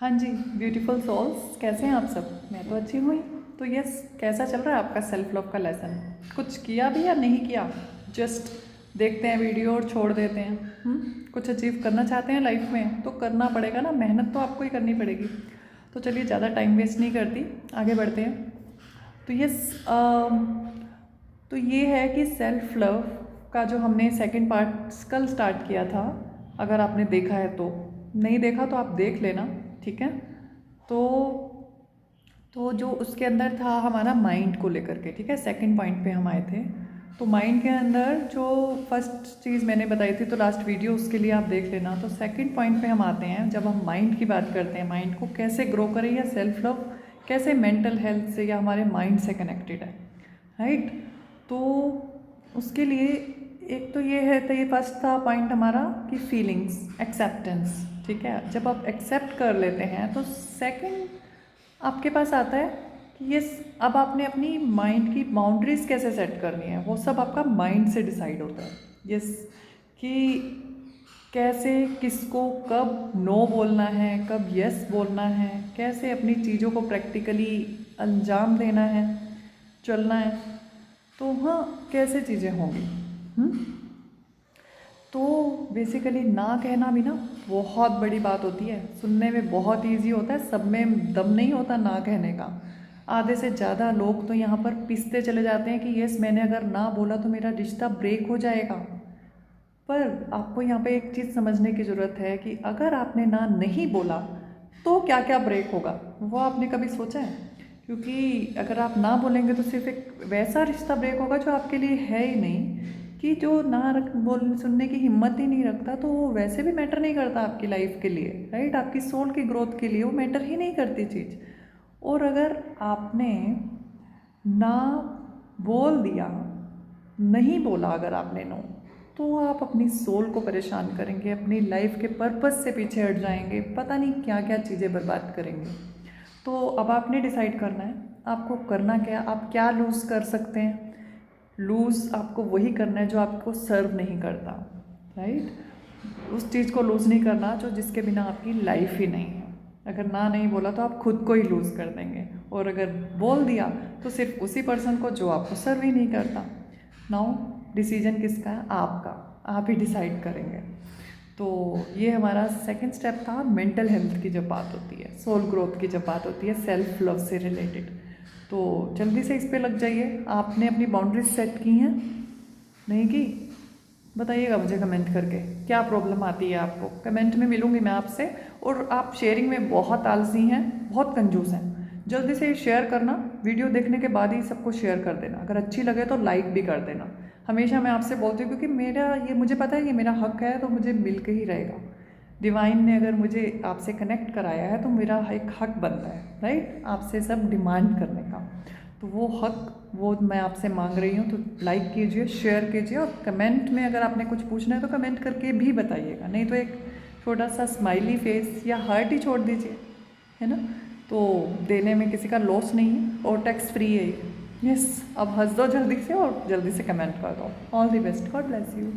हाँ जी, beautiful souls, कैसे हैं आप सब? मैं तो अच्छी हुई। तो यस, कैसा चल रहा है आपका सेल्फ लव का लेसन? कुछ किया भी या नहीं किया? जस्ट देखते हैं वीडियो और छोड़ देते हैं। कुछ अचीव करना चाहते हैं लाइफ में तो करना पड़ेगा ना, मेहनत तो आपको ही करनी पड़ेगी। तो चलिए ज़्यादा टाइम वेस्ट नहीं करती, आगे बढ़ते हैं। तो यस, तो ये है कि सेल्फ लव का जो हमने सेकंड पार्ट कल स्टार्ट किया था, अगर आपने देखा है तो, नहीं देखा तो आप देख लेना, ठीक है। तो जो उसके अंदर था हमारा माइंड को लेकर के, ठीक है, सेकंड पॉइंट पे हम आए थे। तो माइंड के अंदर जो फर्स्ट चीज़ मैंने बताई थी, तो लास्ट वीडियो उसके लिए आप देख लेना। तो सेकंड पॉइंट पे हम आते हैं, जब हम माइंड की बात करते हैं, माइंड को कैसे ग्रो करें या सेल्फ लव कैसे मेंटल हेल्थ से या हमारे माइंड से कनेक्टेड है, राइट। तो उसके लिए एक तो ये है, तो ये फर्स्ट था पॉइंट हमारा कि फीलिंग्स, एक्सेप्टेंस, ठीक है। जब आप एक्सेप्ट कर लेते हैं तो सेकंड आपके पास आता है कि ये अब आपने अपनी माइंड की बाउंड्रीज कैसे सेट करनी है, वो सब आपका माइंड से डिसाइड होता है। यस, कि कैसे किसको कब नो बोलना है, कब यस बोलना है, कैसे अपनी चीज़ों को प्रैक्टिकली अंजाम देना है, चलना है। तो हाँ, कैसे चीज़ें होंगी। तो बेसिकली ना कहना भी ना बहुत बड़ी बात होती है। सुनने में बहुत इजी होता है, सब में दम नहीं होता ना कहने का। आधे से ज़्यादा लोग तो यहाँ पर पिसते चले जाते हैं कि यस, मैंने अगर ना बोला तो मेरा रिश्ता ब्रेक हो जाएगा। पर आपको यहाँ पे एक चीज़ समझने की ज़रूरत है कि अगर आपने ना नहीं बोला तो क्या क्या ब्रेक होगा, वो आपने कभी सोचा है? क्योंकि अगर आप ना बोलेंगे तो सिर्फ एक वैसा रिश्ता ब्रेक होगा जो आपके लिए है ही नहीं, कि जो ना बोल सुनने की हिम्मत ही नहीं रखता, तो वो वैसे भी मैटर नहीं करता आपकी लाइफ के लिए, राइट। आपकी सोल की ग्रोथ के लिए वो मैटर ही नहीं करती चीज़। और अगर आपने ना बोल दिया, नहीं बोला अगर आपने नो, तो आप अपनी सोल को परेशान करेंगे, अपनी लाइफ के पर्पस से पीछे हट जाएंगे, पता नहीं क्या क्या चीज़ें बर्बाद करेंगे। तो अब आपने डिसाइड करना है आपको करना क्या, आप क्या लूज़ कर सकते हैं। लूज़ आपको वही करना है जो आपको सर्व नहीं करता, राइट। उस चीज़ को लूज़ नहीं करना जो जिसके बिना आपकी लाइफ ही नहीं है। अगर ना नहीं बोला तो आप खुद को ही लूज़ कर देंगे, और अगर बोल दिया तो सिर्फ उसी पर्सन को जो आपको सर्व ही नहीं करता। नाउ डिसीजन किसका है? आपका, आप ही डिसाइड करेंगे। तो ये हमारा सेकंड स्टेप था, मेंटल हेल्थ की जब बात होती है, सोल ग्रोथ की जब बात होती है, सेल्फ लव से रिलेटेड। तो जल्दी से इस पे लग जाइए। आपने अपनी बाउंड्रीज सेट की हैं? नहीं की? बताइएगा मुझे कमेंट करके क्या प्रॉब्लम आती है आपको। कमेंट में मिलूंगी मैं आपसे। और आप शेयरिंग में बहुत आलसी हैं, बहुत कंजूस हैं। जल्दी से शेयर करना, वीडियो देखने के बाद ही सबको शेयर कर देना। अगर अच्छी लगे तो लाइक भी कर देना। हमेशा मैं आपसे बोलती हूँ क्योंकि मेरा ये, मुझे पता है ये मेरा हक है, तो मुझे मिल के ही रहेगा। डिवाइन ने अगर मुझे आपसे कनेक्ट कराया है तो मेरा एक हक बनता है, राइट, आपसे सब डिमांड करने का। तो वो हक वो मैं आपसे मांग रही हूँ। तो लाइक कीजिए, शेयर कीजिए, और कमेंट में अगर आपने कुछ पूछना है तो कमेंट करके भी बताइएगा, नहीं तो एक छोटा सा स्माइली फेस या हार्ट ही छोड़ दीजिए, है ना। तो देने में किसी का लॉस नहीं है और टैक्स फ्री है ये। यस, अब हंस दो जल्दी से और जल्दी से कमेंट कर दो। All the best, God bless you.